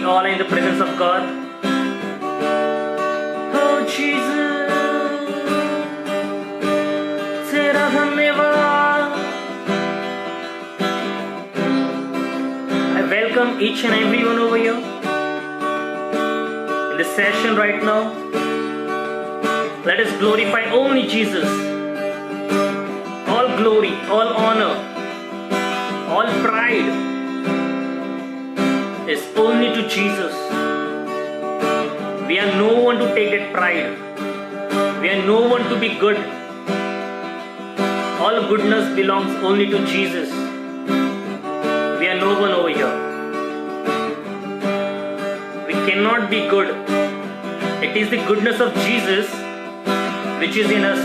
all are in the presence of God. Oh Jesus, तेरा धन्यवाद. I welcome each and everyone over here in this session right now. Let us glorify only Jesus. All glory, all honor, all pride is only to Jesus. We are no one to take that pride. We are no one to be good. All goodness belongs only to Jesus. We are no one over here. We cannot be good. It is the goodness of Jesus which is in us.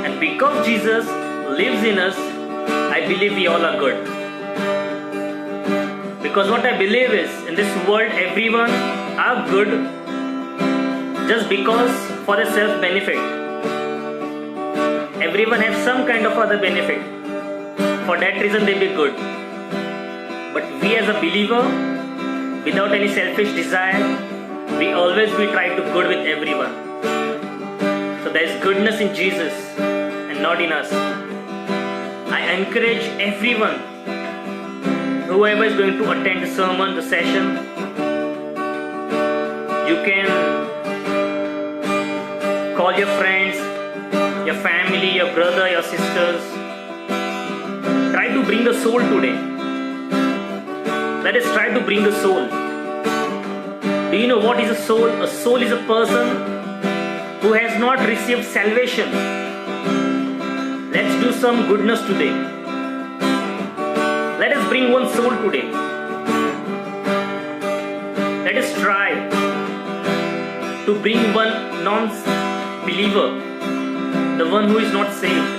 And because Jesus lives in us, I believe we all are good. Because what I believe is, in this world everyone are good just because for the self-benefit. Everyone has some kind of other benefit. For that reason they be good. But we as a believer, without any selfish desire, we always be trying to good with everyone. So there is goodness in Jesus and not in us. I encourage everyone, whoever is going to attend the sermon, the session, you can call your friends, your family, your brother, your sisters. Try to bring the soul today. Let us try to bring the soul. Do you know what is a soul? A soul is a person who has not received salvation. Let's do some goodness today. Let us bring one soul today. Let us try to bring one non-believer, the one who is not saved.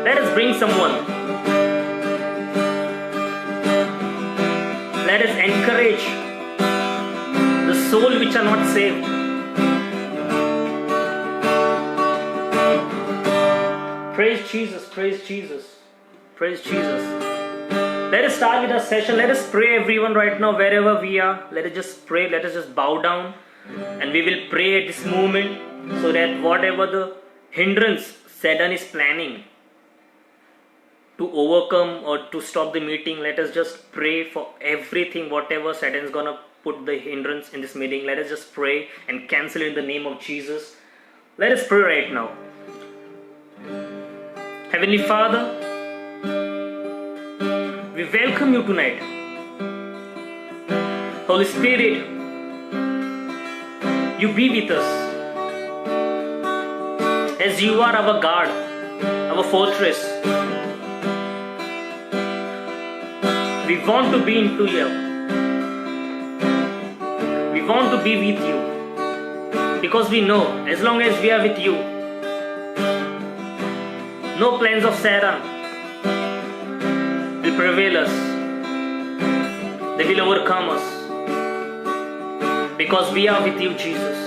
Let us bring someone. Let us encourage the soul which are not saved. Praise Jesus, praise Jesus, praise Jesus. Let us start with our session. Let us pray everyone right now, wherever we are. Let us just pray, let us just bow down. And we will pray at this moment so that whatever the hindrance Satan is planning to overcome or to stop the meeting, let us just pray for everything, whatever Satan is gonna put the hindrance in this meeting. Let us just pray and cancel it in the name of Jesus. Let us pray right now. Heavenly Father, we welcome you tonight. Holy Spirit, you be with us. As you are our guard, our fortress, we want to be into you. We want to be with you. Because we know, as long as we are with you, no plans of Satan will prevail us. They will overcome us. Because we are with you, Jesus.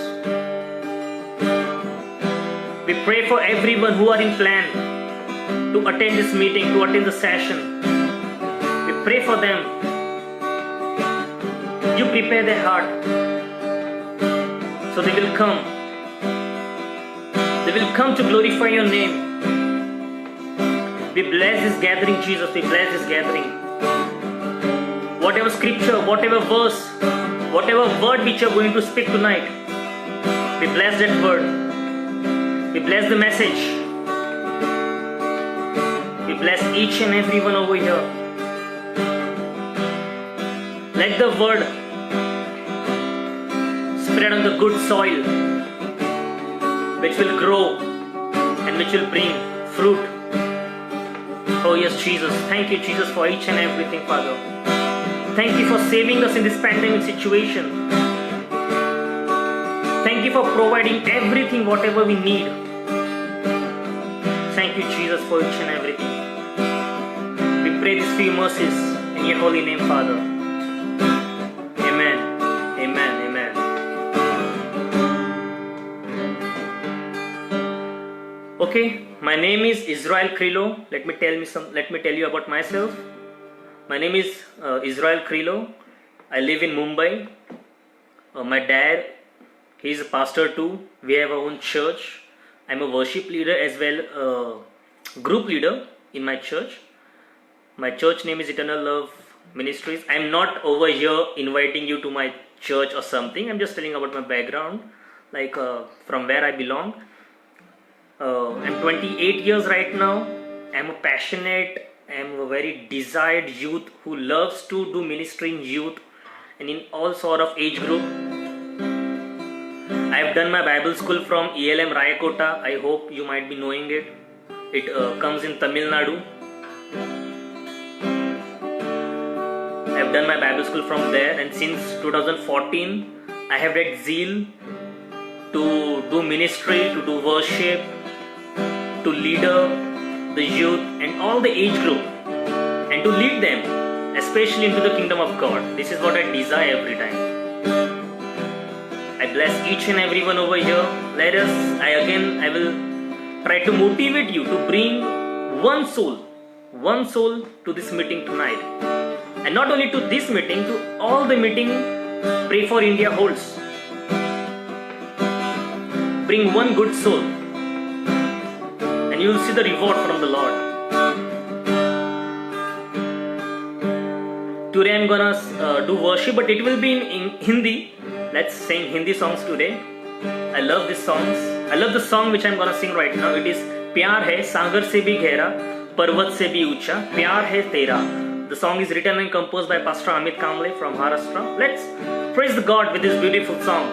We pray for everyone who are in plan to attend this meeting, to attend the session. We pray for them. You prepare their heart. So they will come. They will come to glorify your name. We bless this gathering, Jesus. We bless this gathering. Whatever scripture, whatever verse, whatever word which you are going to speak tonight, we bless that word. We bless the message. We bless each and everyone over here. Let the word spread on the good soil, which will grow and which will bring fruit. Oh yes, Jesus. Thank you, Jesus, for each and everything, Father. Thank you for saving us in this pandemic situation. Thank you for providing everything, whatever we need. Thank you, Jesus, for each and everything. We pray these few mercies in your holy name, Father. Amen. Amen. Amen. Okay, my name is Israel Krillo. Let me tell you about myself. My name is Israel Krilo. I live in Mumbai. My dad, he's a pastor too. We have our own church. I'm a worship leader as well, group leader in my church. My church name is Eternal Love Ministries. I'm not over here inviting you to my church or something. I'm just telling about my background, like from where I belong. I'm 28 years right now. I'm a passionate, I'm a very desired youth who loves to do ministry in youth and in all sort of age group. I've done my Bible school from ELM Rayakota. I hope you might be knowing it. It comes in Tamil Nadu. I've done my Bible school from there, and since 2014 I have that zeal to do ministry, to do worship, to leader the youth and all the age group, and to lead them especially into the kingdom of God. This is what I desire every time. I bless each and everyone over here. I will try to motivate you to bring one soul to this meeting tonight. And not only to this meeting, to all the meeting Pray for India holds. Bring one good soul and you will see the reward from the Lord. Today I'm gonna do worship, but it will be in Hindi. Let's sing Hindi songs today. I love these songs. I love the song which I'm gonna sing right now. It is प्यार है सागर से भी गहरा पर्वत से भी ऊंचा प्यार है तेरा. The song is written and composed by Pastor Amit Kamble from Maharashtra. Let's praise the God with this beautiful song.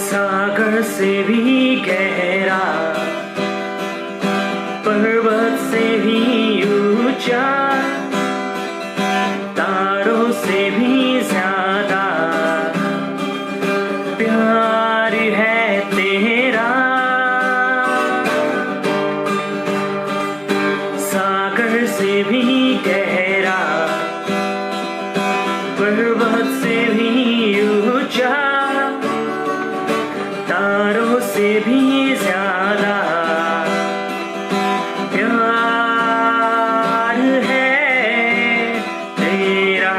सागर से भी गहरा पर्वत से भी ऊंचा तारों से भी ज्यादा प्यार है तेरा. सागर से भी गहरा पर्वत से भी ऊंचा तारों से भी ज्यादा प्यार है तेरा.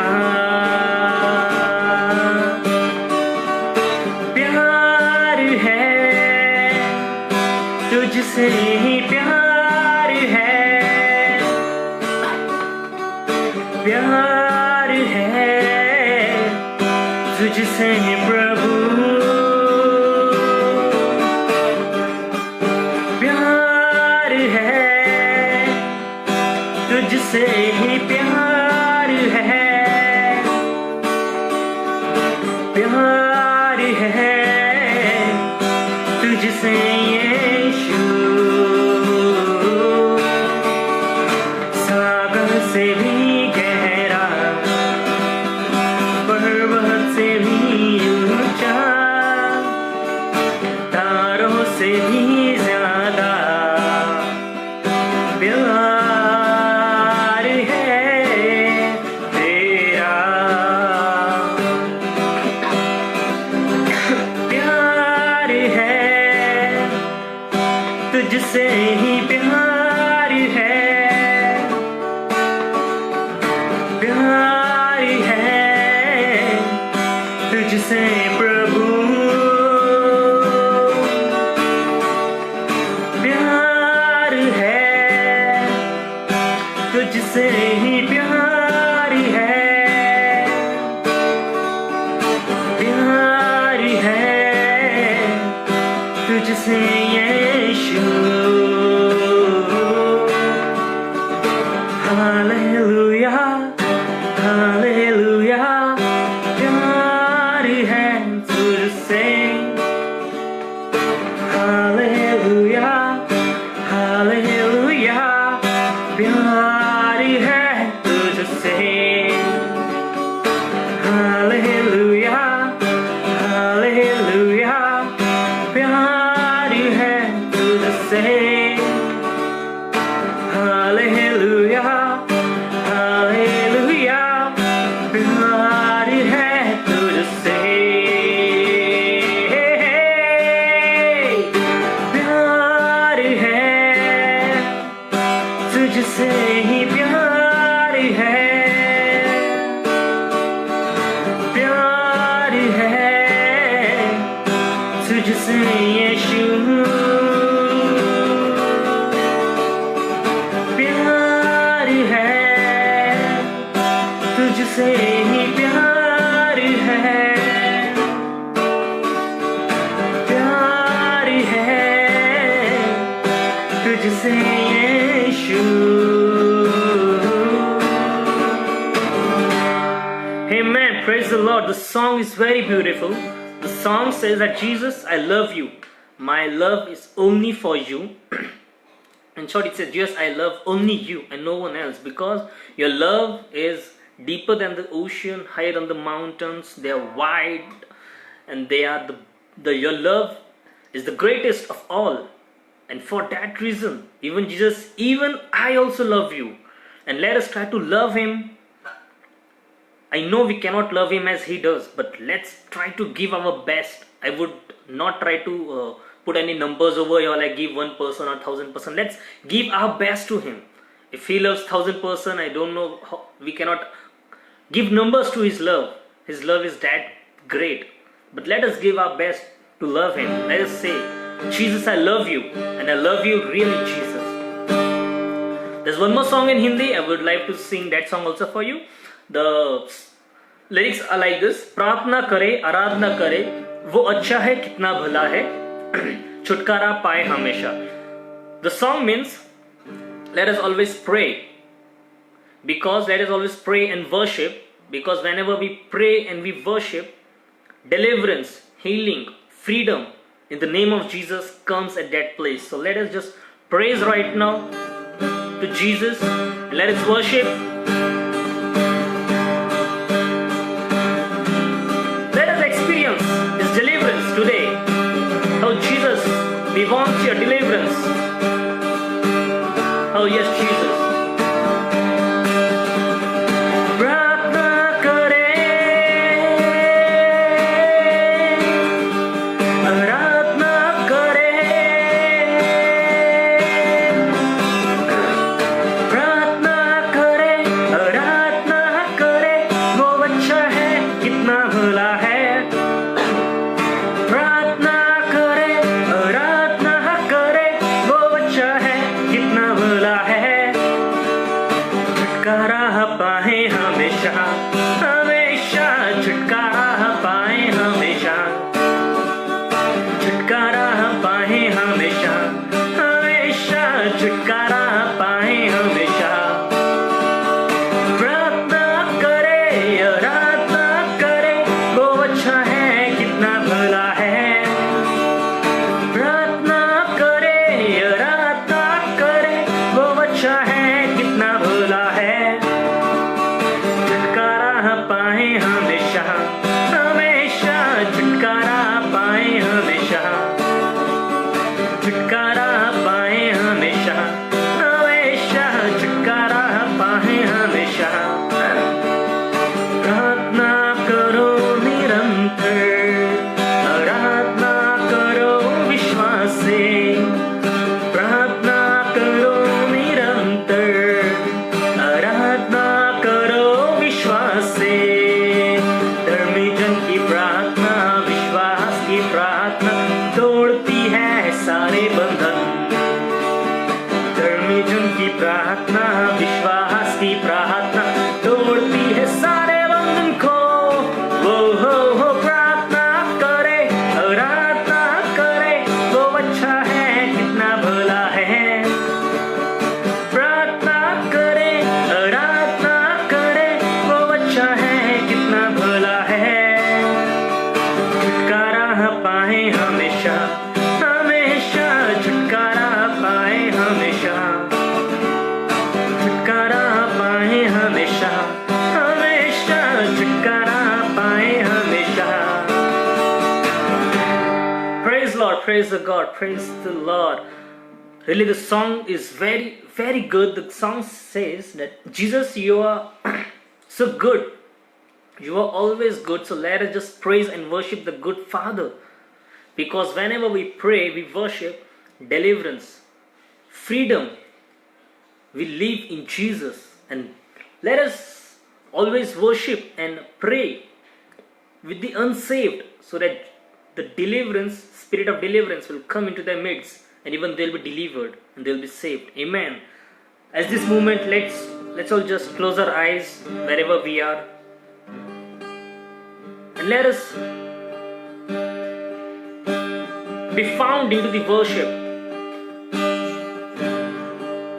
प्यार है तुझसे ही प्यार है. प्यार है तुझसे प्रभु. तुझसे ही प्यार है. प्यार है तुझसे यीशु. सागर से भी गहरा पर्वत से भी ऊंचा तारों से भी ज्यादा प्यार तुझसे ही प्यार है. प्यार है तुझसे प्रभु. प्यार है तुझसे ही प्यार है. प्यार है तुझसे हालेलुया हालेलुया. प्यार है तुझसे ही प्यार है, प्यार है तुझसे यीशु। Amen. Praise the Lord. The song is very beautiful. The song says that Jesus, I love you. My love is only for you. In short, it says, Jesus, I love only you and no one else, because your love is deeper than the ocean, higher than the mountains. They are wide, and they are your love is the greatest of all. And for that reason, even Jesus, even I also love you. And let us try to love Him. I know we cannot love Him as He does, but let's try to give our best. I would not try to put any numbers over here, like give 1% or 1,000%. Let's give our best to Him. If He loves 1,000%, I don't know how, we cannot give numbers to His love. His love is that great. But let us give our best to love Him. Let us say, Jesus, I love you, and I love you really, Jesus. There's one more song in Hindi. I would like to sing that song also for you. The lyrics are like this. प्रार्थना करे, आराधना करे, वो अच्छा है कितना भला है, छुटकारा पाए हमेशा. The song means, let us always pray, because let us always pray and worship, because whenever we pray and we worship, deliverance, healing, freedom in the name of Jesus comes at that place. So let us just praise right now to Jesus. Let us worship. Let us experience His deliverance today. Oh Jesus, we want your deliverance. Oh yes, Jesus. Praise the God, praise the Lord. Really, the song is very, very good. The song says that Jesus, you are so good. You are always good. So let us just praise and worship the good Father. Because whenever we pray, we worship deliverance, freedom. We live in Jesus. And let us always worship and pray with the unsaved, so that the deliverance, spirit of deliverance will come into their midst, and even they'll be delivered and they'll be saved. Amen. As this moment, let's let's all just close our eyes wherever we are. And let us be found into the worship.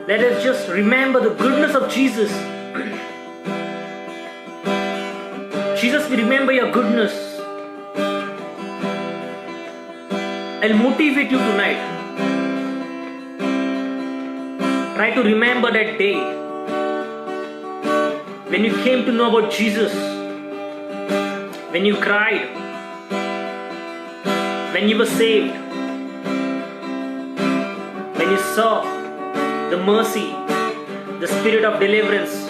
Let us just remember the goodness of Jesus. Jesus, we remember your goodness. I'll motivate you tonight. Try to remember that day when you came to know about Jesus, when you cried, when you were saved, when you saw the mercy, the spirit of deliverance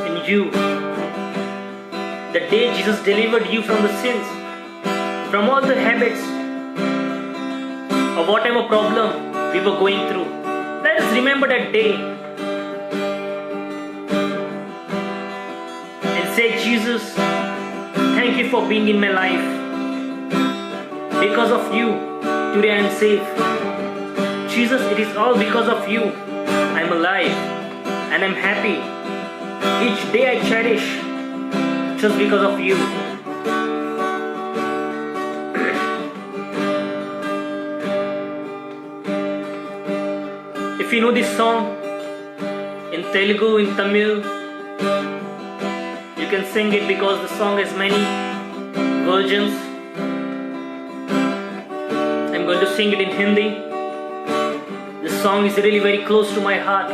in you. The day Jesus delivered you from the sins, from all the habits, or whatever problem we were going through. Let us remember that day and say, Jesus, thank you for being in my life. Because of you, today I am safe. Jesus, it is all because of you. I am alive and I am happy. Each day I cherish just because of you. If you know this song in Telugu, in Tamil, you can sing it because the song has many versions. I'm going to sing it in Hindi. This song is really very close to my heart.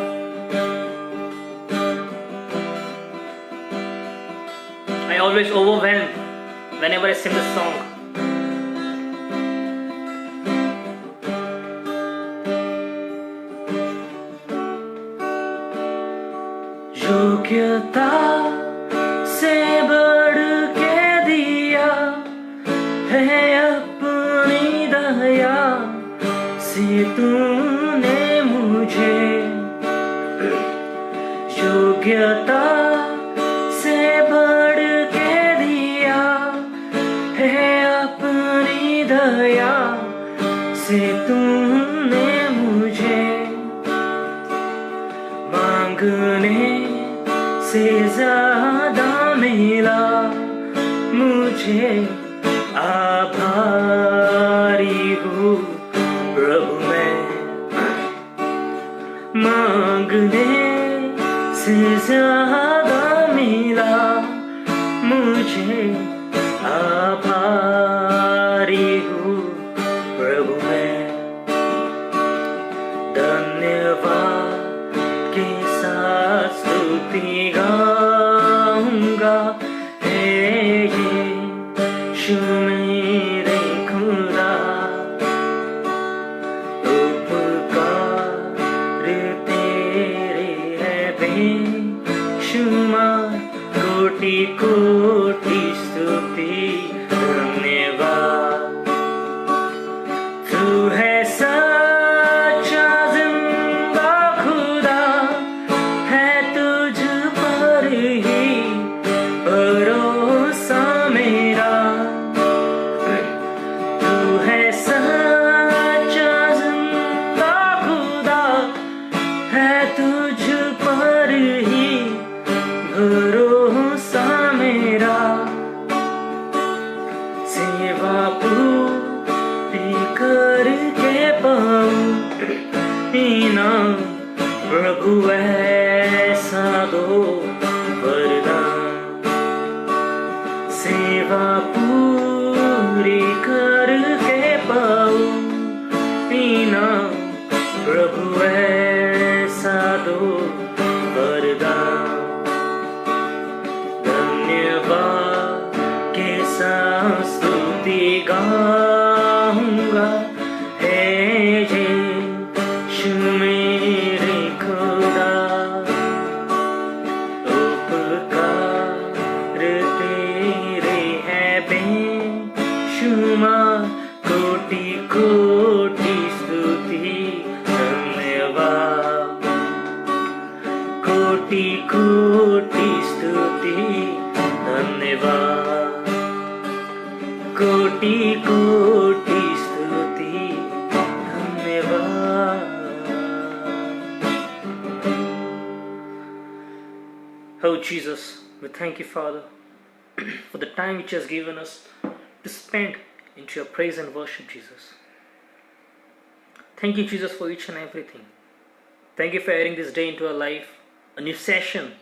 I always overwhelmed whenever I sing this song. योग्यता से बढ़ के दिया है अपनी दया से तूने मुझे, योग्यता से बढ़ के दिया है अपनी दया से तूने मुझे, मांगने से ज्यादा मिला मुझे, आभारी हूँ प्रभु मैं, मांगने से ज्यादा मिला मुझे, आभारी हूँ प्रभु मैं, धन्यवाद के साथ स्तुति गाऊंगा, है यीशु मेरे खुदा, उपकार तेरे है बेशुमार, कोटि कोटि स्तुति धन्यवाद, तू है सच्चा जिंदा खुदा, है तुझ पर ही भरोसा मेरा, तू है सच्चा जिंदा खुदा, है तुझ पर ही भरोसा मेरा, सेवा पूरी करके पाऊं इनाम प्रभु ऐसा दो वरदान, सेवा पूरी करके पाऊं इनाम प्रभु ऐसा दो वरदान, धन्यवाद के साथ स्तुति गाऊंगा, है यीशु मेरे खुदा, उपकार तेरे है बेशुमार, कोटि कोटि स्तुति धन्यवाद, कोटि कोटि स्तुति धन्यवाद, कोटि कोटि स्तुति धन्यवाद। Lord Jesus, we thank you, Father, for the time which you has given us to spend into your praise and worship, Jesus. Thank you, Jesus, for each and everything. Thank you for adding this day into our life, a new session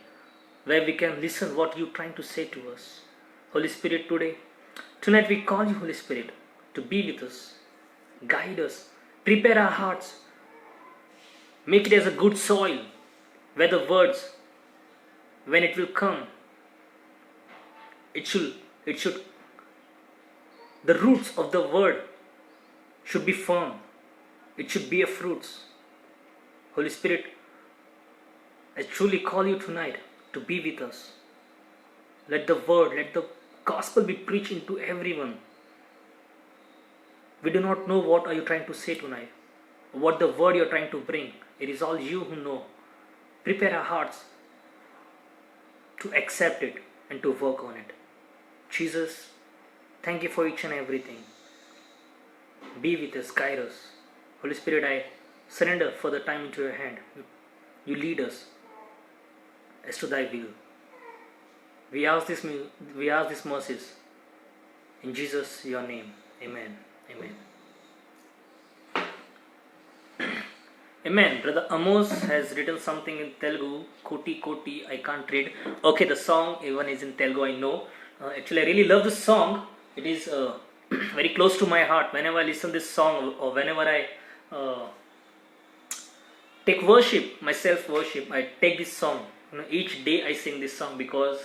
where we can listen what you're trying to say to us. Holy Spirit, tonight we call you, Holy Spirit, to be with us, guide us, prepare our hearts, make it as a good soil where the words, when it will come, it should, the roots of the word should be firm. It should bear fruits. Holy Spirit, I truly call you tonight to be with us. Let the word, let the gospel be preached into everyone. We do not know what are you trying to say tonight, what the word you're trying to bring. It is all you who know. Prepare our hearts to accept it and to work on it. Jesus, thank you for each and everything. Be with us, guide us. Holy Spirit, I surrender for the time into your hand. You lead us as to thy will. We ask these mercies in Jesus, your name. Amen. Amen. Amen. Brother Amos has written something in Telugu. Koti Koti, I can't read. Okay, the song even is in Telugu, I know. Actually, I really love this song. It is very close to my heart. Whenever I listen this song or whenever I take worship, myself worship, I take this song. Each day I sing this song because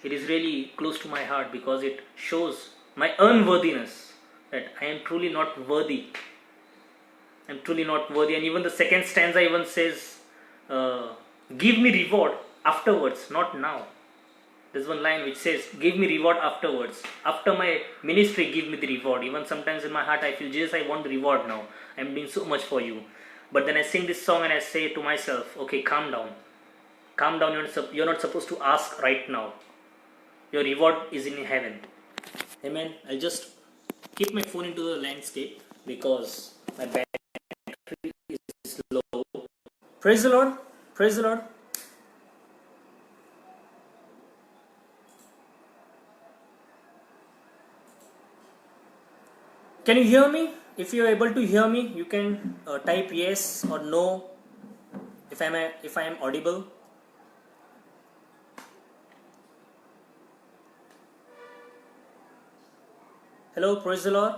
it is really close to my heart, because it shows my unworthiness, that I am truly not worthy. I'm truly not worthy. And even the second stanza even says, give me reward afterwards, not now. There's one line which says, give me reward afterwards. After my ministry, give me the reward. Even sometimes in my heart I feel, Jesus, I want the reward now. I'm doing so much for you. But then I sing this song and I say to myself, okay, calm down. Calm down, you're not supposed to ask right now. Your reward is in heaven. Amen. I'll just keep my phone into the landscape because my battery is low. Praise the Lord. Praise the Lord. Can you hear me? If you are able to hear me, you can type yes or no if I am audible. Hello, praise the Lord.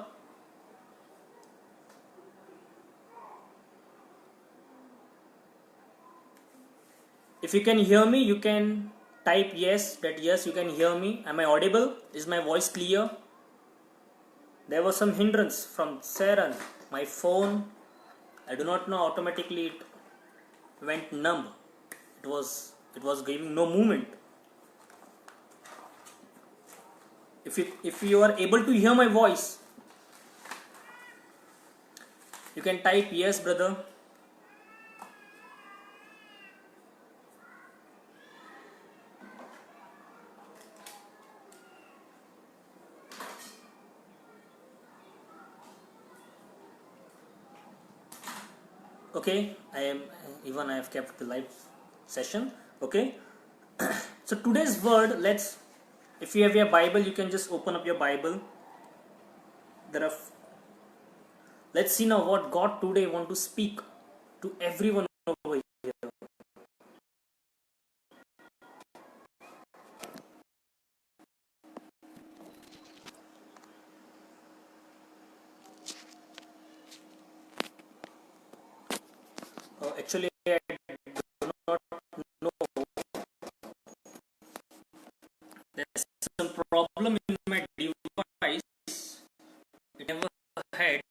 If you can hear me, you can type yes, that yes, you can hear me. Am I audible? Is my voice clear? There was some hindrance from Saran. My phone, I do not know, automatically it went numb. It was giving no movement. If you are able to hear my voice, you can type yes, brother. Okay, I have kept the live session. Okay. So today's word, if you have your Bible, you can just open up your Bible. Let's see now what God today want to speak to everyone over here. Actually, I do not know. There's some problem in my device. It never had.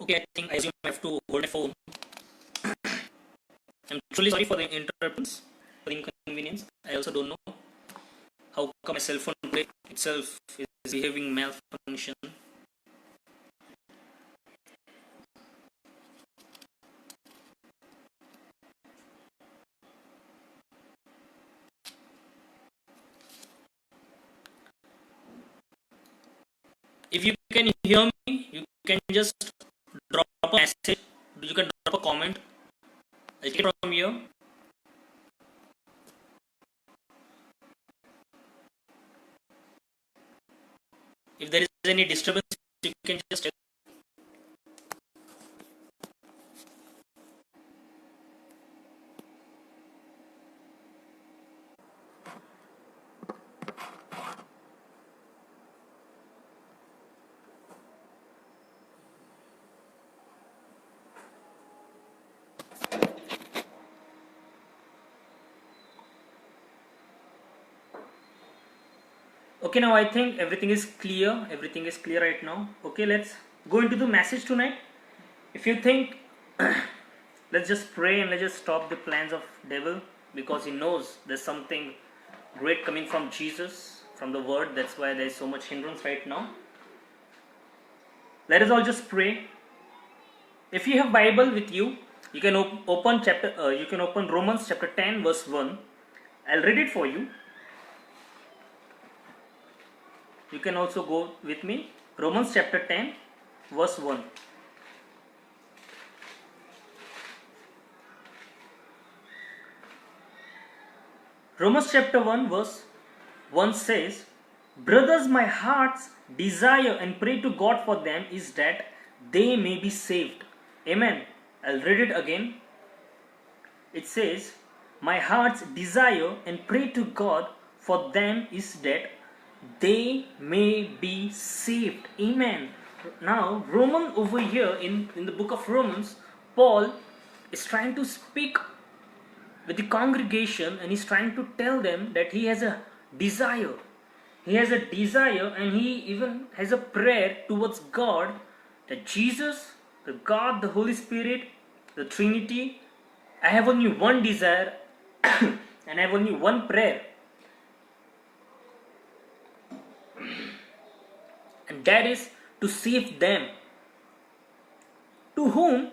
Okay, I think I assume I have to hold my phone. I'm truly sorry for the interruptions, for the inconvenience. I also don't know how come my cell phone play itself is behaving malfunction. can hear me, you can just drop a message, you can drop a comment. I'll take it from here. If there is any disturbance, you can just okay. Now I think everything is clear. Everything is clear right now. Okay, let's go into the message tonight. If you think, let's just pray and let's just stop the plans of devil, because he knows there's something great coming from Jesus, from the word. That's why there's so much hindrance right now. Let us all just pray. If you have Bible with you, you can open you can open Romans chapter 10 verse 1. I'll read it for you. You can also go with me. Romans chapter 10 verse 1. Romans chapter 1 verse 1 says, brothers, my heart's desire and pray to God for them is that they may be saved. Amen. I'll read it again. It says, my heart's desire and pray to God for them is that they may be saved. Amen. Now, Roman over here in the book of Romans, Paul is trying to speak with the congregation and he's trying to tell them that he has a desire. He has a desire and he even has a prayer towards God that Jesus, the God, the Holy Spirit, the Trinity, I have only one desire and I have only one prayer. And that is to save them. To whom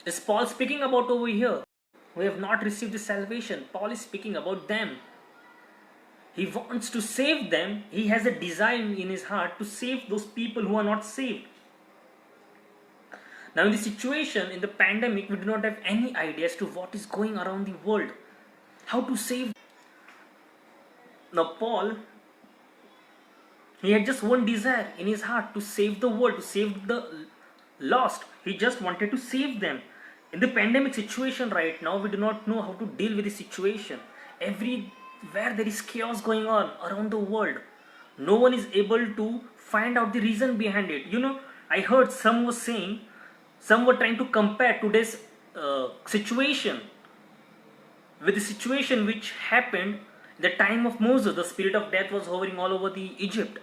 is Paul speaking about over here? Who have not received the salvation. Paul is speaking about them. He wants to save them. He has a desire in his heart to save those people who are not saved. Now in the situation, in the pandemic, we do not have any idea as to what is going around the world. How to save. Now Paul, he had just one desire in his heart, to save the world, to save the lost. He just wanted to save them. In the pandemic situation right now, we do not know how to deal with the situation. Everywhere there is chaos going on around the world. No one is able to find out the reason behind it. You know, I heard some were trying to compare today's situation with the situation which happened in the time of Moses. The spirit of death was hovering all over the Egypt.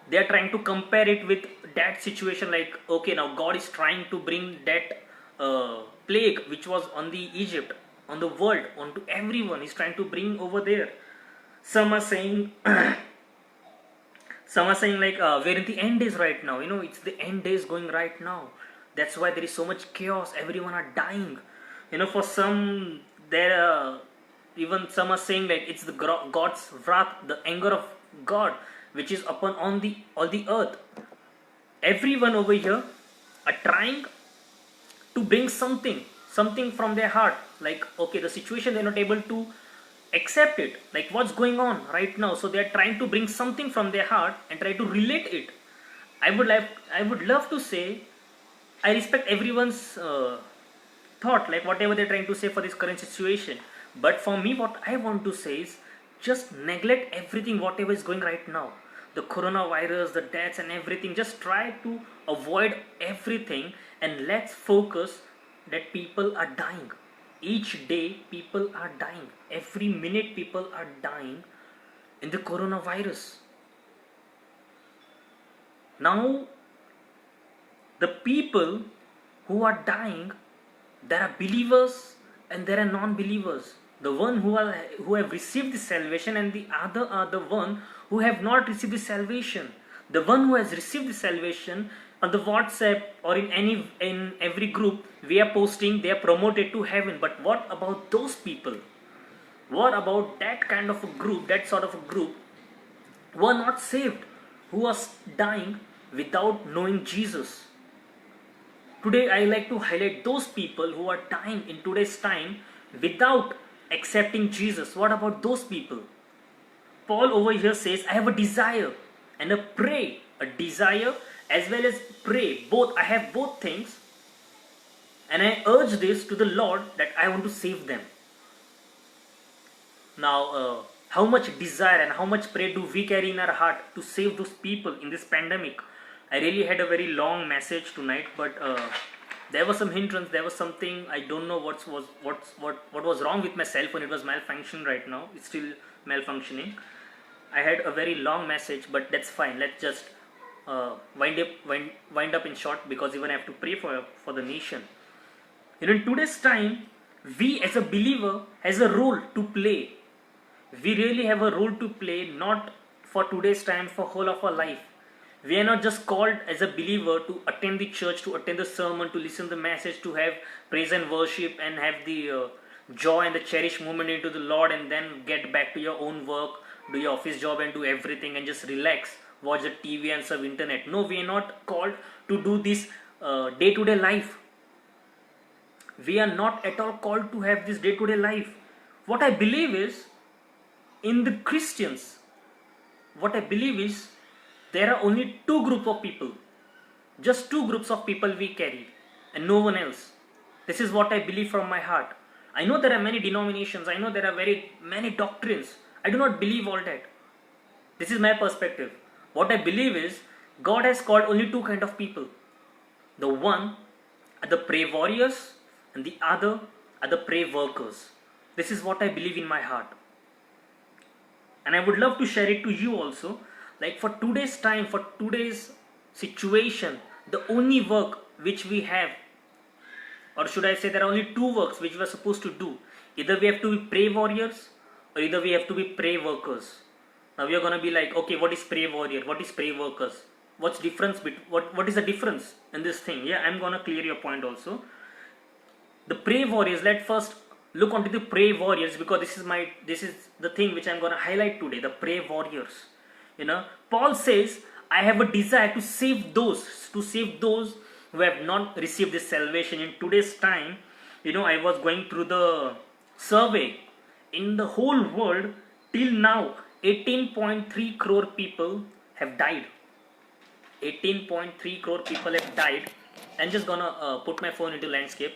They are trying to compare it with that situation, like, okay, now God is trying to bring that plague which was on the Egypt, on the world, onto everyone. He's trying to bring over there. Some are saying like we're in the end days right now. You know, it's the end days going right now. That's why there is so much chaos. Everyone are dying. You know, for some, even some are saying like it's the God's wrath, the anger of God, which is upon all the earth. Everyone over here are trying to bring something from their heart. Like, okay, the situation, they're not able to accept it, like what's going on right now, so they're trying to bring something from their heart and try to relate it. I would love to say I respect everyone's thought, like whatever they're trying to say for this current situation. But for me, what I want to say is just neglect everything, whatever is going right now. The coronavirus, the deaths and everything. Just try to avoid everything and let's focus that people are dying. Each day people are dying. Every minute people are dying in the coronavirus. Now, the people who are dying, there are believers and there are non-believers. The one who have received the salvation and the other are the one who have not received the salvation. The one who has received the salvation, on the WhatsApp or in every group we are posting, they are promoted to heaven. But what about those people? What about that kind of a group, that sort of a group who are not saved, who are dying without knowing Jesus. Today I like to highlight those people who are dying in today's time without accepting Jesus. What about those people? Paul over here says, I have a desire and a pray. A desire as well as pray. Both, I have both things. And I urge this to the Lord that I want to save them. Now, how much desire and how much prayer do we carry in our heart to save those people in this pandemic? I really had a very long message tonight, but there was some hindrance. There was something, I don't know what was wrong with my cell phone. It was malfunctioning right now. It's still malfunctioning. I had a very long message, but that's fine. Let's just wind up in short, because even I have to pray for the nation. In today's time, we as a believer has a role to play. We really have a role to play, not for today's time, for whole of our life. We are not just called as a believer to attend the church, to attend the sermon, to listen to the message, to have praise and worship and have the joy and the cherished moment into the Lord, and then get back to your own work, do your office job and do everything and just relax, watch the TV and surf internet. No, we are not called to do this day-to-day life. We are not at all called to have this day-to-day life. What I believe is, in the Christians, what I believe is, there are only two groups of people. Just two groups of people we carry, and no one else. This is what I believe from my heart. I know there are many denominations. I know there are very many doctrines. I do not believe all that. This is my perspective. What I believe is, God has called only two kind of people. The one are the prayer warriors, and the other are the prayer workers. This is what I believe in my heart. And I would love to share it to you also. Like, for today's time, for today's situation, the only work which we have, or should I say there are only two works which we are supposed to do. Either we have to be prayer warriors, or either we have to be prayer workers. Now we are going to be like, okay, what is prayer warrior? What is prayer workers? What's difference what is the difference in this thing? Yeah, I'm going to clear your point also. The prayer warriors, let's first look onto the prayer warriors, because this is the thing which I'm going to highlight today, the prayer warriors. Paul says, I have a desire to save those who have not received this salvation. In today's time, I was going through the survey. In the whole world, till now, 18.3 crore people have died. 18.3 crore people have died. I'm just gonna put my phone into landscape,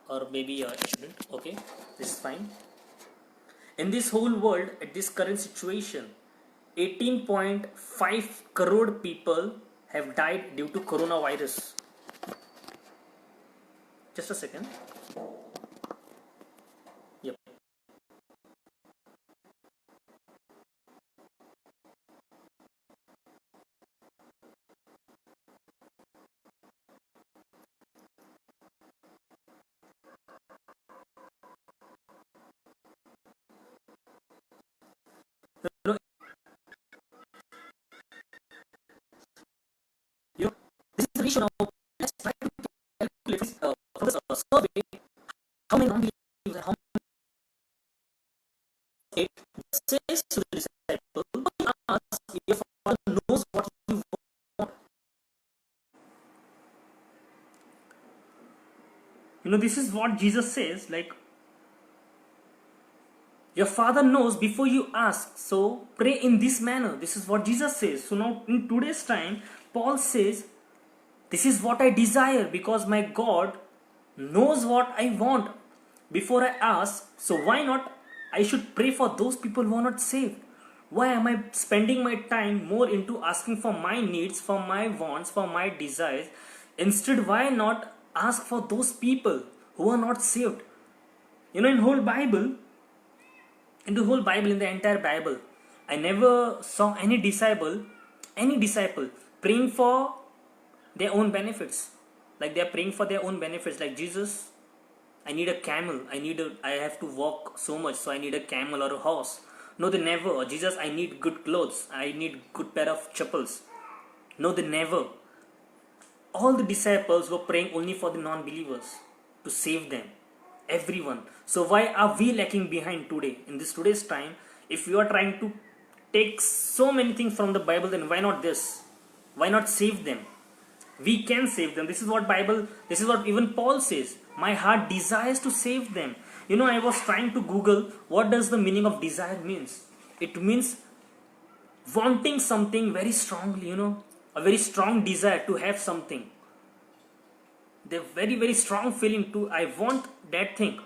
or maybe I shouldn't. Okay, this is fine. In this whole world, at this current situation, 18.5 crore people have died due to coronavirus. Just a second. Yep. This is the ratio now. Let's try to calculate from this survey how many non-believers, how many says to the disciple, ask if your Father knows what you want. This is what Jesus says, like, your Father knows before you ask, so pray in this manner. This is what Jesus says. So now in today's time, Paul says, this is what I desire, because my God knows what I want before I ask. So why not I should pray for those people who are not saved? Why am I spending my time more into asking for my needs, for my wants, for my desires? Instead, why not ask for those people who are not saved? In the whole Bible, in the entire Bible, I never saw any disciple praying for their own benefits. Like, they are praying for their own benefits. Like, Jesus, I need a camel. I have to walk so much, so I need a camel or a horse. No, they never. Or Jesus, I need good clothes. I need good pair of chappals. No, they never. All the disciples were praying only for the non-believers, to save them. Everyone. So why are we lacking behind today? In today's time, if you are trying to take so many things from the Bible, then why not this? Why not save them? We can save them. This is what even Paul says. My heart desires to save them. I was trying to Google what does the meaning of desire means. It means wanting something very strongly, a very strong desire to have something. The very, very strong feeling to, I want that thing.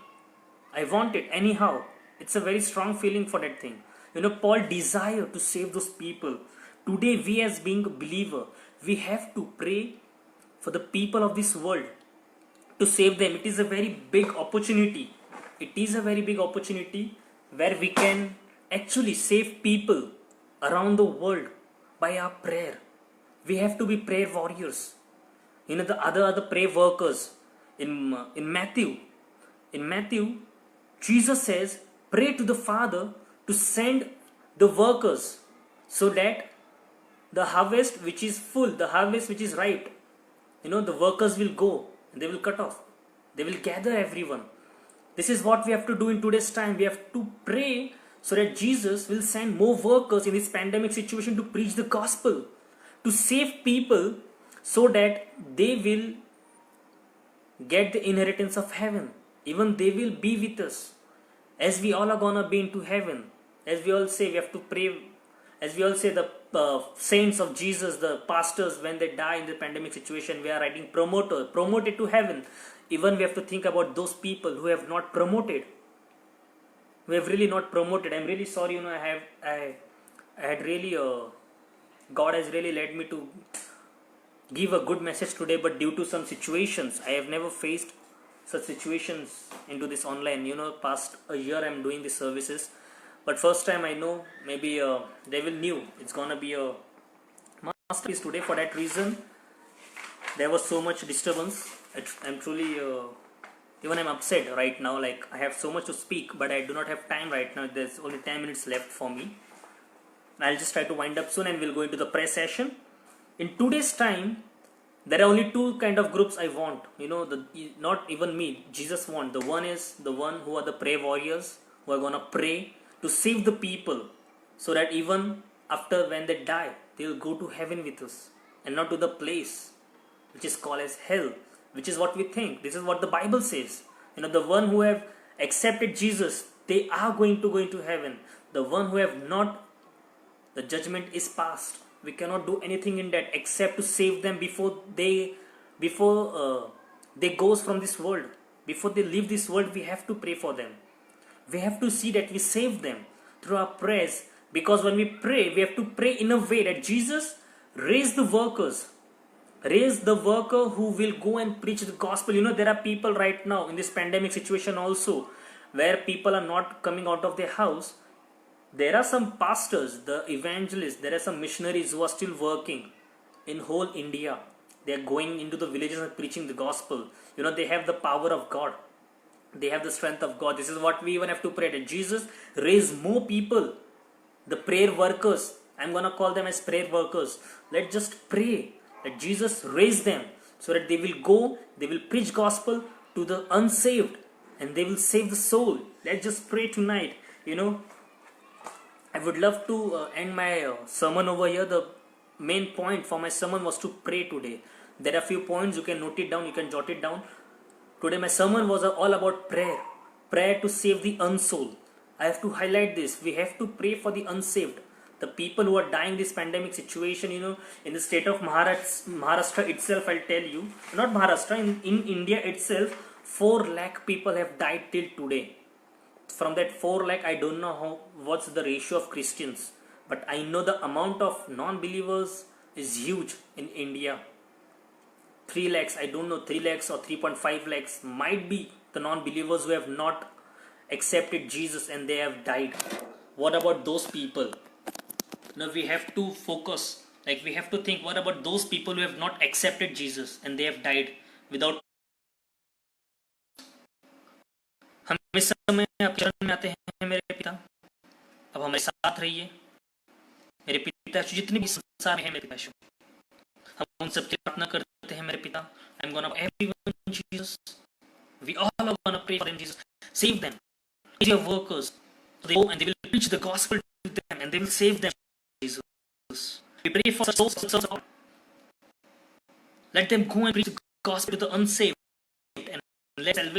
I want it anyhow. It's a very strong feeling for that thing. Paul desired to save those people. Today, we as being a believer, we have to pray for the people of this world to save them. It is a very big opportunity. It is a very big opportunity where we can actually save people around the world by our prayer. We have to be prayer warriors. The other prayer workers. In Matthew, Jesus says, pray to the Father to send the workers so that the harvest which is full, the harvest which is ripe, the workers will go and they will cut off. They will gather everyone. This is what we have to do in today's time. We have to pray so that Jesus will send more workers in this pandemic situation to preach the gospel, to save people so that they will get the inheritance of heaven. Even they will be with us. As we all are gonna be into heaven. As we all say, we have to pray. As we all say, the saints of Jesus, the pastors, when they die in the pandemic situation, we are writing promoted to heaven. Even we have to think about those people who have not promoted. We have really not promoted. I'm really sorry, I had really, God has really led me to give a good message today, but due to some situations, I have never faced such situations into this online. Past a year I'm doing these services, but first time I know maybe devil knew it's gonna be a masterpiece today. For that reason, there was so much disturbance. I'm truly even I'm upset right now. Like, I have so much to speak, but I do not have time right now. There's only 10 minutes left for me. I'll just try to wind up soon and we'll go into the prayer session. In today's time, there are only two kind of groups I want. Not even me. Jesus want. The one is the one who are the prayer warriors, who are gonna pray to save the people, so that even after when they die, they will go to heaven with us, and not to the place which is called as hell, which is what we think. This is what the Bible says. The one who have accepted Jesus, they are going to go into heaven. The one who have not, the judgment is passed. We cannot do anything in that except to save them before they goes from this world. Before they leave this world, we have to pray for them. We have to see that we save them through our prayers. Because when we pray, we have to pray in a way that Jesus raise the workers. Raise the worker who will go and preach the gospel. There are people right now in this pandemic situation also, where people are not coming out of their house. There are some pastors, the evangelists, there are some missionaries who are still working in whole India. They are going into the villages and preaching the gospel. They have the power of God. They have the strength of God. This is what we even have to pray, that Jesus raise more people. The prayer workers, I'm going to call them as prayer workers. Let's just pray that Jesus raise them so that they will go, they will preach gospel to the unsaved and they will save the soul. Let's just pray tonight. I would love to end my sermon over here. The main point for my sermon was to pray today. There are a few points, you can note it down, you can jot it down. Today my sermon was all about prayer. Prayer to save the unsold. I have to highlight this. We have to pray for the unsaved. The people who are dying this pandemic situation, in the state of Maharashtra itself, I'll tell you. Not Maharashtra, in India itself, 4 lakh people have died till today. From that 4 lakh, I don't know what's the ratio of Christians, but I know the amount of non-believers is huge in India. 3 lakhs, I don't know, 3 lakhs or 3.5 lakhs might be the non-believers who have not accepted Jesus and they have died. What about those people? Now we have to focus, we have to think, what about those people who have not accepted Jesus and they have died without. हम इस समय आपके चरण में आते हैं मेरे पिता, अब हमारे साथ रहिए मेरे पिता, जितने भी संसार में हैं मेरे पिता, हम उन सबकी प्रार्थना करते हैं मेरे पिता. I'm gonna everyone Jesus, we all are gonna pray for them. Jesus, save them, save your workers, so they go and they will preach the gospel to them and they will save them. Jesus, we pray for souls of God. Let them go and preach the gospel to the unsaved, and let salvation